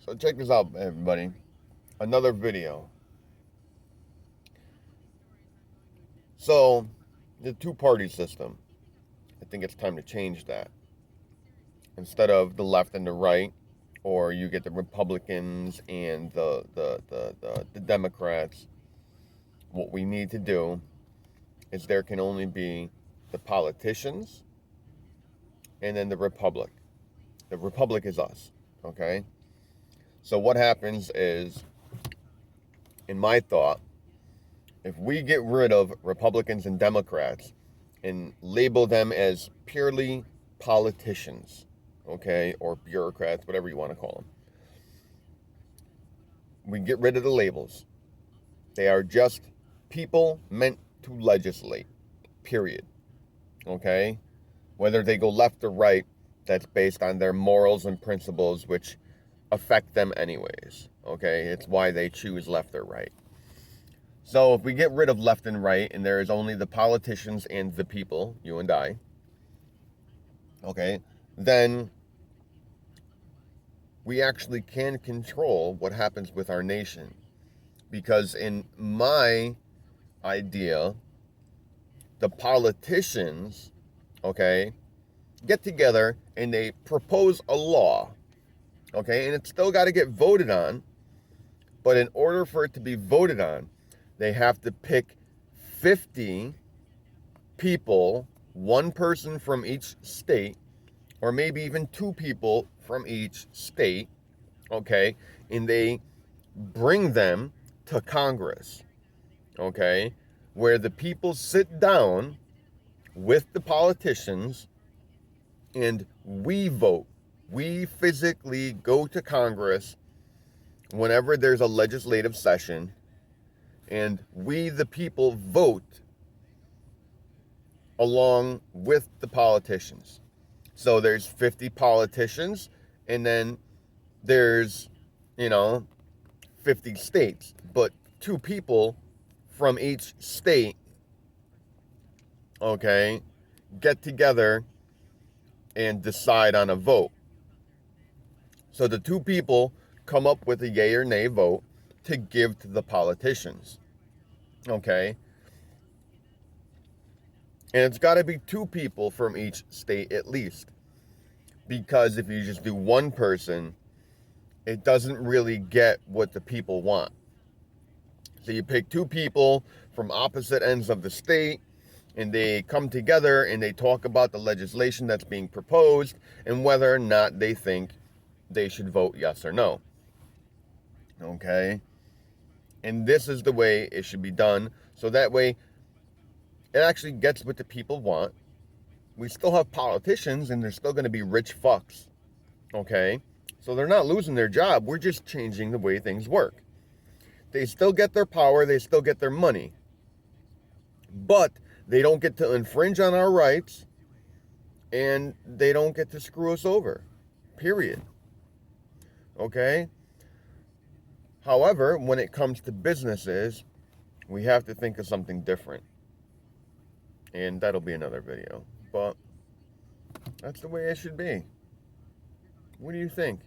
So check this out, everybody. Another video. So, the two-party system. I think it's time to change that. Instead of the left and the right, or you get the Republicans and the Democrats, what we need to do is there can only be the politicians and then the Republic. The Republic is us, okay? So what happens is, in my thought, if we get rid of Republicans and Democrats and label them as purely politicians, okay, or bureaucrats, whatever you want to call them, we get rid of the labels. They are just people meant to legislate, period, okay? Whether they go left or right, that's based on their morals and principles, which affect them anyways, okay? It's why they choose left or right. So if we get rid of left and right, and there is only the politicians and the people, you and I, okay, then we actually can control what happens with our nation. Because in my idea, the politicians, okay, get together and they propose a law, okay, and it's still got to get voted on, but in order for it to be voted on, they have to pick 50 people, one person from each state, or maybe even two people from each state, okay, and they bring them to Congress, okay, where the people sit down with the politicians and we vote. We physically go to Congress whenever there's a legislative session, and we, the people, vote along with the politicians. So there's 50 politicians, and then there's, 50 states, but two people from each state, okay, get together and decide on a vote. So the two people come up with a yay or nay vote to give to the politicians, okay? And it's got to be two people from each state at least, because if you just do one person, it doesn't really get what the people want. So you pick two people from opposite ends of the state, and they come together and they talk about the legislation that's being proposed and whether or not they think they should vote yes or no. Okay? And this is the way it should be done. So that way, it actually gets what the people want. We still have politicians, and they're still going to be rich fucks. Okay? So they're not losing their job. We're just changing the way things work. They still get their power. They still get their money. But they don't get to infringe on our rights, and they don't get to screw us over. Period. Okay? However, when it comes to businesses, we have to think of something different. And that'll be another video. But that's the way it should be. What do you think?